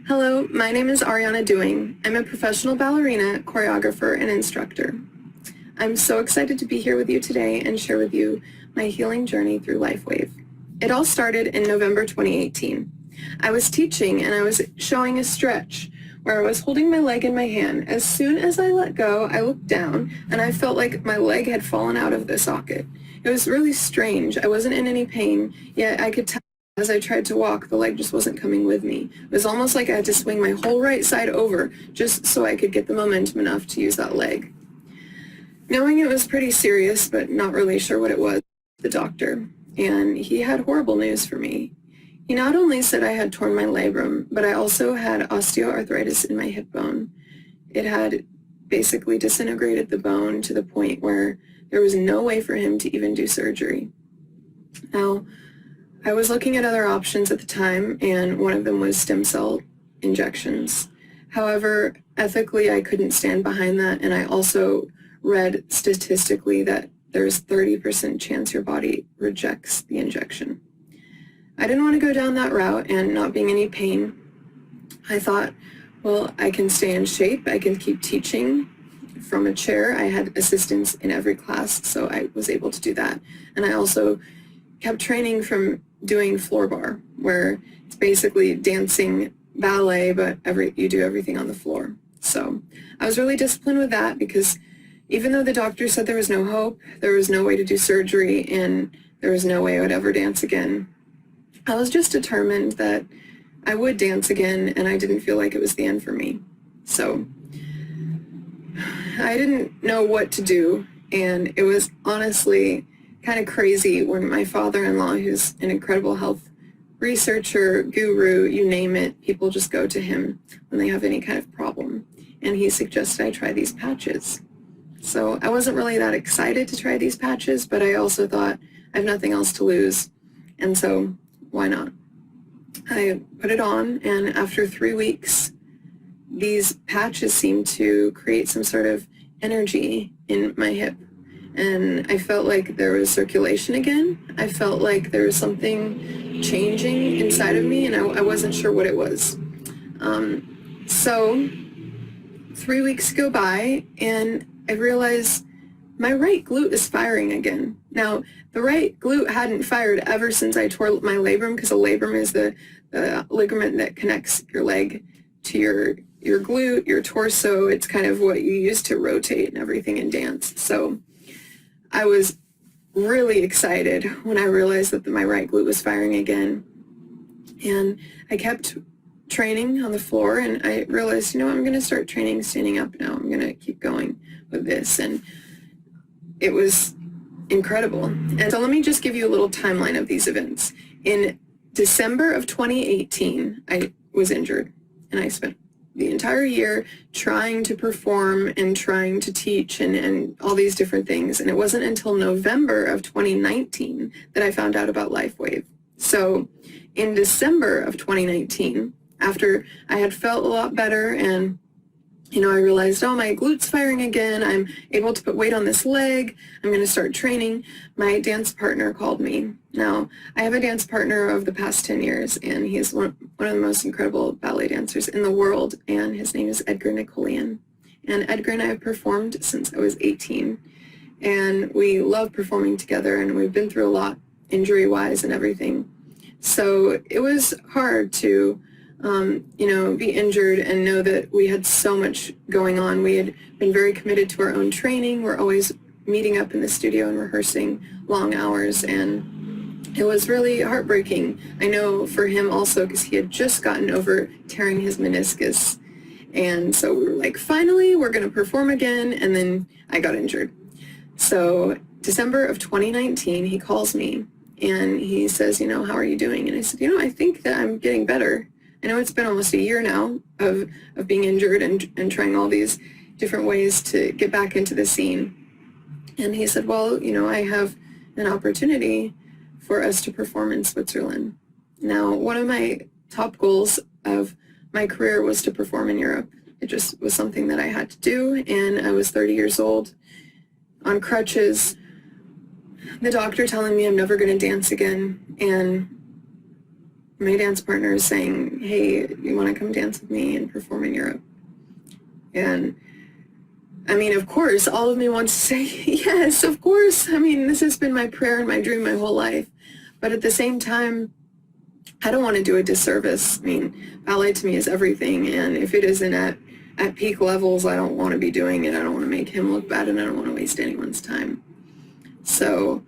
Hello, my name is Ariana Doing. I'm a professional ballerina, choreographer, and instructor. I'm so excited to be here with you today and share with you my healing journey through LifeWave. It all started in November 2018. I was teaching and I was showing a stretch where I was holding my leg in my hand. As soon as I let go, I looked down and I felt like my leg had fallen out of the socket. It was really strange. I wasn't in any pain, yet I could tell as I tried to walk, the leg just wasn't coming with me. It was almost like I had to swing my whole right side over just so I could get the momentum enough to use that leg. Knowing it was pretty serious, but not really sure what it was, the doctor, and he had horrible news for me. He not only said I had torn my labrum, but I also had osteoarthritis in my hip bone. It had basically disintegrated the bone to the point where there was no way for him to even do surgery. Now, I was looking at other options at the time, and one of them was stem cell injections. However, ethically, I couldn't stand behind that, and I also read statistically that there's 30% chance your body rejects the injection. I didn't want to go down that route, and not being any pain, I thought, well, I can stay in shape, I can keep teaching from a chair. I had assistants in every class, so I was able to do that. And I also kept training from doing floor bar, where it's basically dancing ballet, but you do everything on the floor. So I was really disciplined with that because even though the doctor said there was no hope, there was no way to do surgery, and there was no way I would ever dance again, I was just determined that I would dance again, and I didn't feel like it was the end for me. So I didn't know what to do, and it was honestly kind of crazy when my father-in-law, who's an incredible health researcher, guru, you name it, people just go to him when they have any kind of problem. And he suggested I try these patches. So I wasn't really that excited to try these patches, but I also thought I have nothing else to lose. And so why not? I put it on, and after 3 weeks, these patches seemed to create some sort of energy in my hip. And I felt like there was circulation again. I felt like there was something changing inside of me, and I wasn't sure what it was. So 3 weeks go by, and I realized my right glute is firing again. Now, the right glute hadn't fired ever since I tore my labrum, because a labrum is the ligament that connects your leg to your glute, your torso. It's kind of what you use to rotate and everything in dance. So I was really excited when I realized that my right glute was firing again. And I kept training on the floor, and I realized, I'm going to start training standing up now. I'm going to keep going with this. And it was incredible. And so let me just give you a little timeline of these events. In December of 2018, I was injured, and I spent the entire year trying to perform and trying to teach and all these different things. And it wasn't until November of 2019 that I found out about LifeWave. So in December of 2019, after I had felt a lot better and I realized, my glute's firing again, I'm able to put weight on this leg, I'm going to start training, my dance partner called me. Now, I have a dance partner of the past 10 years, and he's one of the most incredible ballet dancers in the world, and his name is Edgar Nicolaian. And Edgar and I have performed since I was 18, and we love performing together, and we've been through a lot injury-wise and everything. So it was hard to be injured and know that we had so much going on. We had been very committed to our own training. We're always meeting up in the studio and rehearsing long hours, and it was really heartbreaking. I know for him also, because he had just gotten over tearing his meniscus. And so we were like, finally, we're going to perform again, and then I got injured. So December of 2019, he calls me, and he says, how are you doing? And I said, I think that I'm getting better. I know it's been almost a year now of being injured and trying all these different ways to get back into the scene. And he said, well, I have an opportunity for us to perform in Switzerland. Now, one of my top goals of my career was to perform in Europe. It just was something that I had to do, and I was 30 years old, on crutches, the doctor telling me I'm never going to dance again, and my dance partner is saying, hey, you want to come dance with me and perform in Europe? And I mean, of course, all of me wants to say, yes, of course. I mean, this has been my prayer and my dream my whole life. But at the same time, I don't want to do a disservice. I mean, ballet to me is everything. And if it isn't at peak levels, I don't want to be doing it. I don't want to make him look bad, and I don't want to waste anyone's time. So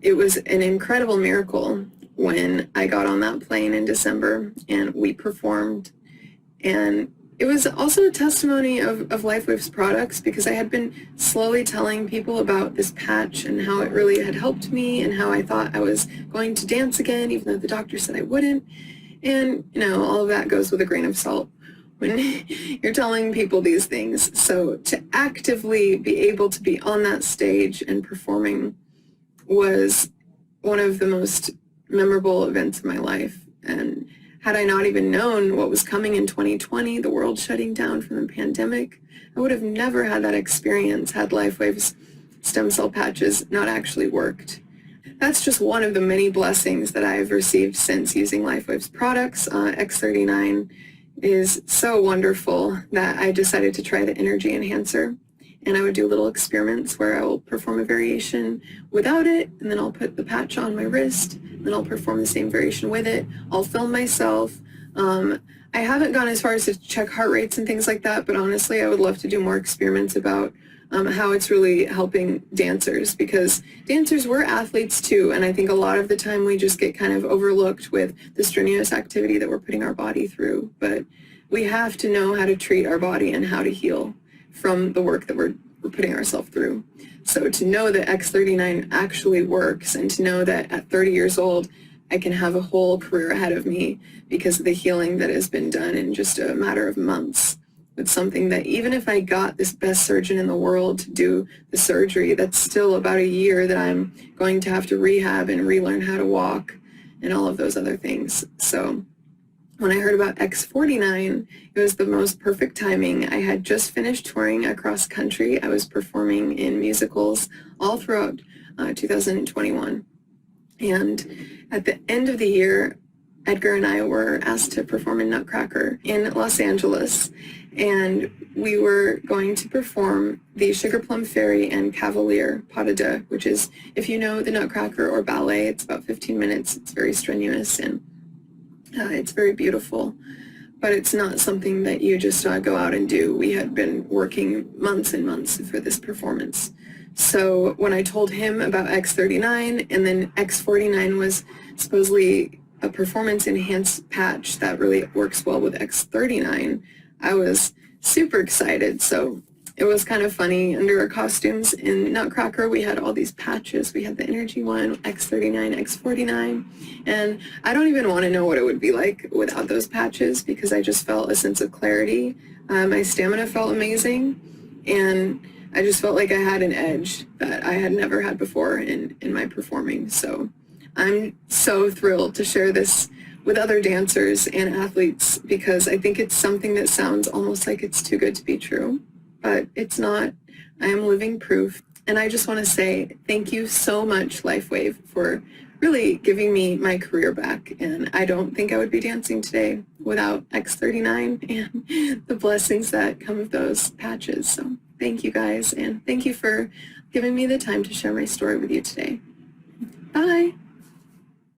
it was an incredible miracle when I got on that plane in December and we performed. And it was also a testimony of LifeWave's products, because I had been slowly telling people about this patch and how it really had helped me and how I thought I was going to dance again, even though the doctor said I wouldn't. And, you know, all of that goes with a grain of salt when you're telling people these things. So to actively be able to be on that stage and performing was one of the most memorable events of my life. And had I not even known what was coming in 2020, the world shutting down from the pandemic, I would have never had that experience had LifeWave's stem cell patches not actually worked. That's just one of the many blessings that I've received since using LifeWave's products. X39 is so wonderful that I decided to try the energy enhancer. And I would do little experiments where I will perform a variation without it, and then I'll put the patch on my wrist, and then I'll perform the same variation with it. I'll film myself. I haven't gone as far as to check heart rates and things like that, but honestly, I would love to do more experiments about how it's really helping dancers, because dancers, we're athletes too, and I think a lot of the time we just get kind of overlooked with the strenuous activity that we're putting our body through. But we have to know how to treat our body and how to heal from the work that we're putting ourselves through. So to know that X39 actually works, and to know that at 30 years old, I can have a whole career ahead of me because of the healing that has been done in just a matter of months. It's something that even if I got this best surgeon in the world to do the surgery, that's still about a year that I'm going to have to rehab and relearn how to walk and all of those other things. So when I heard about X39, it was the most perfect timing. I had just finished touring across country. I was performing in musicals all throughout 2021. And at the end of the year, Edgar and I were asked to perform in Nutcracker in Los Angeles. And we were going to perform the Sugar Plum Fairy and Cavalier Pas de Deux, which is, if you know the Nutcracker or ballet, it's about 15 minutes. It's very strenuous, and it's very beautiful, but it's not something that you just go out and do. We had been working months and months for this performance. So when I told him about X39, and then X49 was supposedly a performance enhanced patch that really works well with X39, I was super excited. So it was kind of funny. Under our costumes in Nutcracker, we had all these patches. We had the energy one, X39, X49, and I don't even want to know what it would be like without those patches, because I just felt a sense of clarity. My stamina felt amazing, and I just felt like I had an edge that I had never had before in my performing. So I'm so thrilled to share this with other dancers and athletes, because I think it's something that sounds almost like it's too good to be true. But it's not. I am living proof. And I just want to say thank you so much, LifeWave, for really giving me my career back. And I don't think I would be dancing today without X39 and the blessings that come of those patches. So thank you guys, and thank you for giving me the time to share my story with you today. Bye.